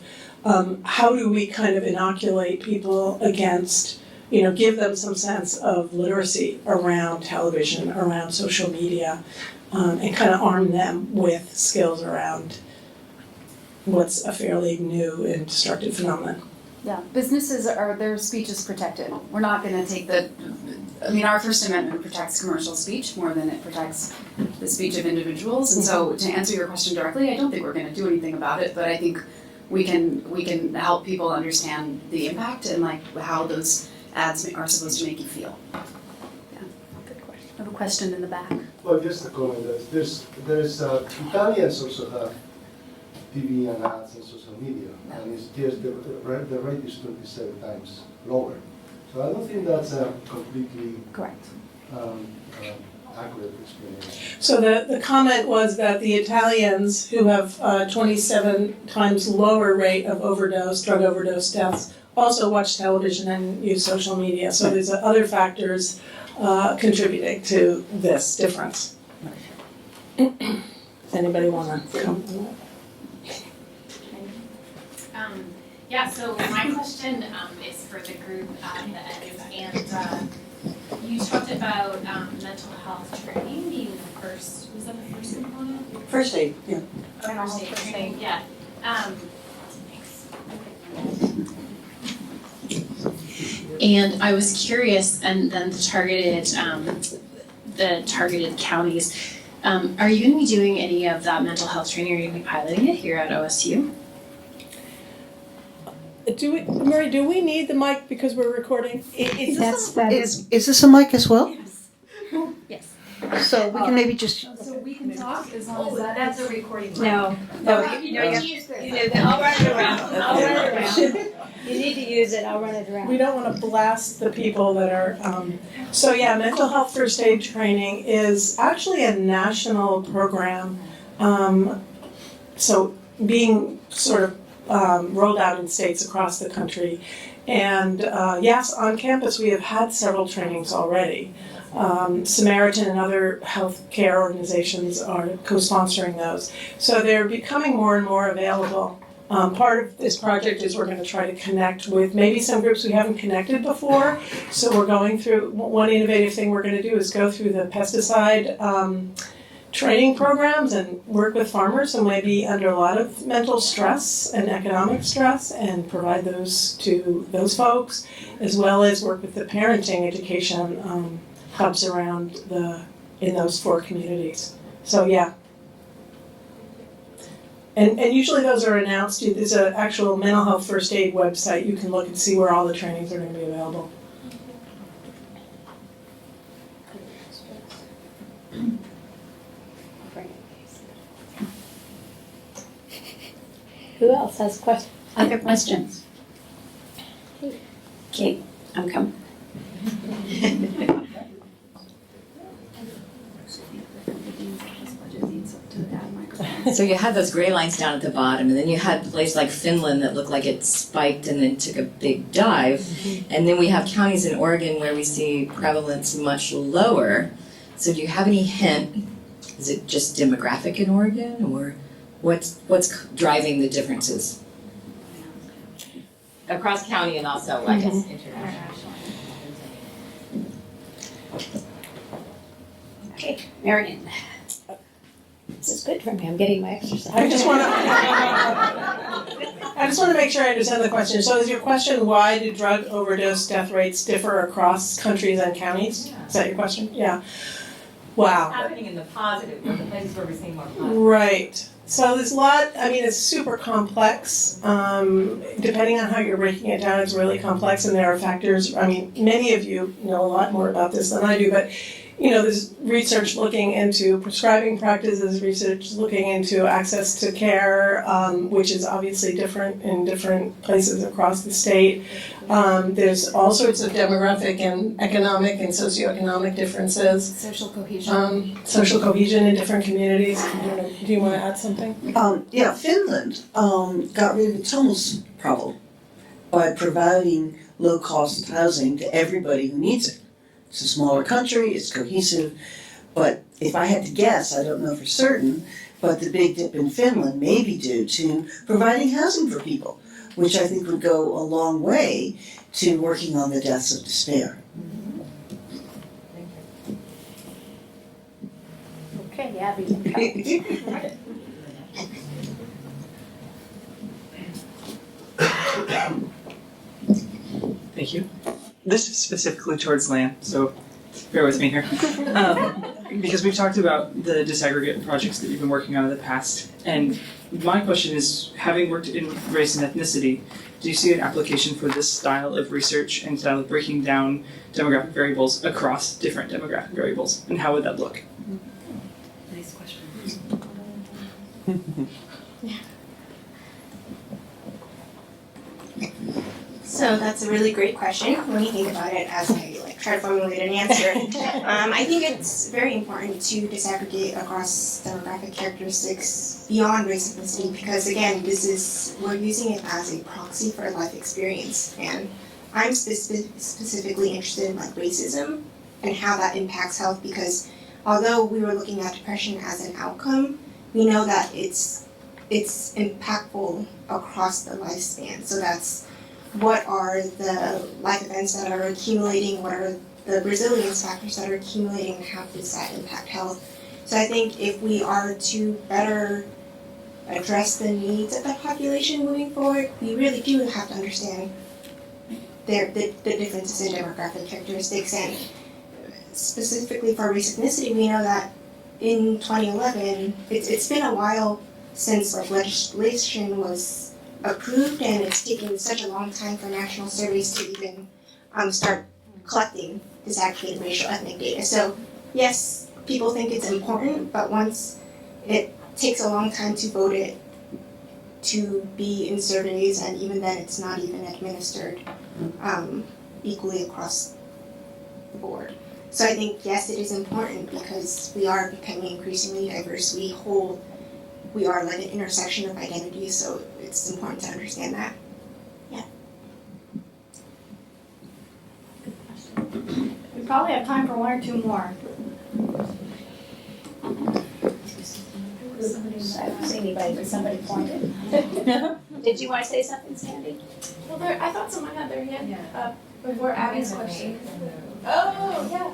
how do we kind of inoculate people against, give them some sense of literacy around television, around social media, and kind of arm them with skills around what's a fairly new and destructive phenomenon. Yeah, businesses their speech is protected. We're not gonna take our First Amendment protects commercial speech more than it protects the speech of individuals. And so to answer your question directly, I don't think we're gonna do anything about it, but I think we can help people understand the impact and like how those ads are supposed to make you feel. Yeah, good question. I have a question in the back. Well, just a comment. There's Italians also have TV and ads and social media, and it's just the rate is 27 times lower. So I don't think that's a completely Correct. Accurate explanation. So the comment was that the Italians who have 27 times lower rate of drug overdose deaths, also watch television and use social media. So there's other factors contributing to this difference. Does anybody want to come? Yeah, so my question is for the group at the end, and you talked about mental health training being the first, was that the first component? First aid. Yeah. First aid training, yeah. Thanks. And I was curious, and then the targeted counties, are you going to be doing any of that mental health training? Are you going to be piloting it here at OSU? Mary, do we need the mic because we're recording? Is this a mic as well? Yes. So we can maybe just. So we can talk as long as That's a recording. No, you know, I'll run it around. You need to use it, I'll run it around. We don't want to blast the people that are, mental health first aid training is actually a national program. So being sort of rolled out in states across the country. And yes, on campus we have had several trainings already. Samaritan and other healthcare organizations are co-sponsoring those. So they're becoming more and more available. Part of this project is we're going to try to connect with maybe some groups we haven't connected before. So we're going through, one innovative thing we're going to do is go through the pesticide training programs and work with farmers who may be under a lot of mental stress and economic stress and provide those to those folks, as well as work with the parenting education hubs around in those 4 communities. So yeah. And usually those are announced. There's an actual mental health first aid website. You can look and see where all the trainings are going to be available. Who else has questions? Other questions? Kate, I'm coming. So you had those gray lines down at the bottom, and then you had a place like Finland that looked like it spiked and then took a big dive. And then we have counties in Oregon where we see prevalence much lower. So do you have any hint? Is it just demographic in Oregon, or what's driving the differences? Across county and also, I guess, international. Okay, Marion. This is good for me, I'm getting my exercise. I just want to make sure I understand the question. So is your question, why do drug overdose death rates differ across countries and counties? Yeah. Is that your question? Yeah. Wow. What's happening in the positive, or the places where we're seeing more positive? Right. So there's a lot, I mean, it's super complex. Depending on how you're breaking it down, it's really complex, and there are factors, I mean, many of you know a lot more about this than I do, but there's research looking into prescribing practices, research looking into access to care, which is obviously different in different places across the state. There's all sorts of demographic and economic and socioeconomic differences. Social cohesion. Social cohesion in different communities. Do you want to add something? Yeah, Finland got rid of its homeless problem by providing low-cost housing to everybody who needs it. It's a smaller country, it's cohesive, but if I had to guess, I don't know for certain, but the big dip in Finland may be due to providing housing for people, which I think would go a long way to working on the deaths of despair. Okay, Abby, you can go. Thank you. This is specifically towards Lan, so bear with me here. Because we've talked about the disaggregate projects that you've been working on in the past, and my question is, having worked in race and ethnicity, do you see an application for this style of research and style of breaking down demographic variables across different demographic variables, and how would that look? Nice question. So that's a really great question when you think about it as I try to formulate an answer. I think it's very important to disaggregate across demographic characteristics beyond race and ethnicity because again, we're using it as a proxy for life experience. And I'm specifically interested in racism and how that impacts health because although we were looking at depression as an outcome, we know that it's impactful across the lifespan. So that's what are the life events that are accumulating, what are the resilience factors that are accumulating, and how does that impact health? So I think if we are to better address the needs of the population moving forward, we really do have to understand the differences in demographic characteristics. And specifically for race ethnicity, we know that in 2011, it's been a while since legislation was approved, and it's taken such a long time for national surveys to even start collecting disaggregated racial ethnic data. So yes, people think it's important, but once it takes a long time to vote it to be in surveys, and even then it's not even administered equally across the board. So I think yes, it is important because we are becoming increasingly diverse. We are an intersection of identities, so it's important to understand that. Yeah. We probably have time for one or two more. I don't see anybody, but somebody pointed. Did you want to say something, Sandy? Well, I thought someone had their hand up before Abby's question. Oh, yeah.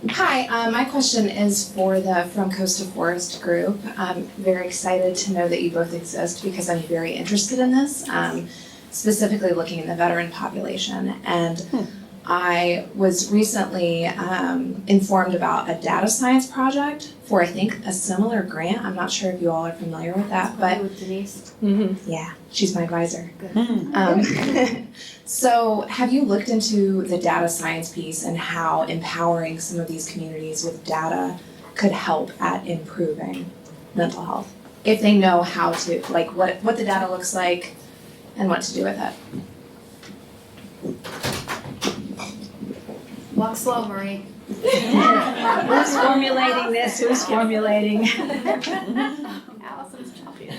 Hi, my question is for the From Coast to Forest group. I'm very excited to know that you both exist because I'm very interested in this, specifically looking at the veteran population. And I was recently informed about a data science project for, I think, a similar grant. I'm not sure if you all are familiar with that, but with Denise. yeah, she's my advisor. So have you looked into the data science piece and how empowering some of these communities with data could help at improving mental health? If they know how to, what the data looks like and what to do with it. Walk slow, Marie. Who's formulating this? Who's formulating? Allison's jumping.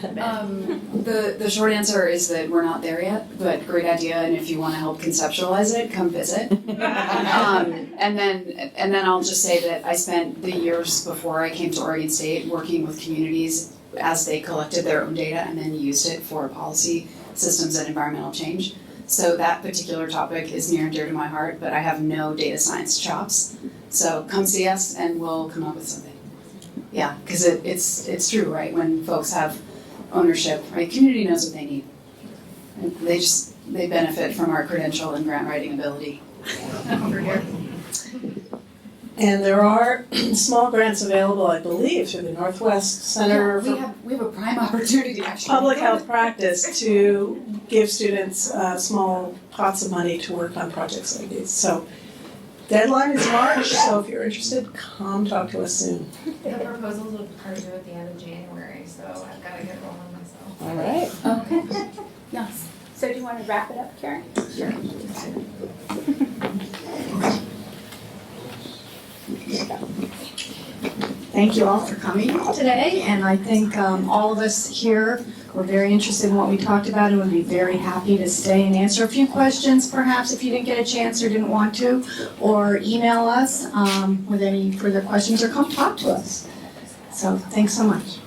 The short answer is that we're not there yet, but great idea, and if you want to help conceptualize it, come visit. And then I'll just say that I spent the years before I came to Oregon State working with communities as they collected their own data and then used it for policy systems and environmental change. So that particular topic is near and dear to my heart, but I have no data science chops. So come see us and we'll come up with something. Yeah, because it's true, right? When folks have ownership, right? Community knows what they need. And they benefit from our credential and grant writing ability. Over here. And there are small grants available, I believe, through the Northwest Center We for have a prime opportunity actually. Public Health Practice to give students small pots of money to work on projects like these. So deadline is March, so if you're interested, come talk to us soon. The proposals are due at the end of January, so I've got to get rolling myself. All right. Okay. Yes. So do you want to wrap it up, Karen? Sure. Thank you all for coming today, and I think all of us here were very interested in what we talked about and would be very happy to stay and answer a few questions perhaps if you didn't get a chance or didn't want to, or email us with any further questions or come talk to us. So thanks so much.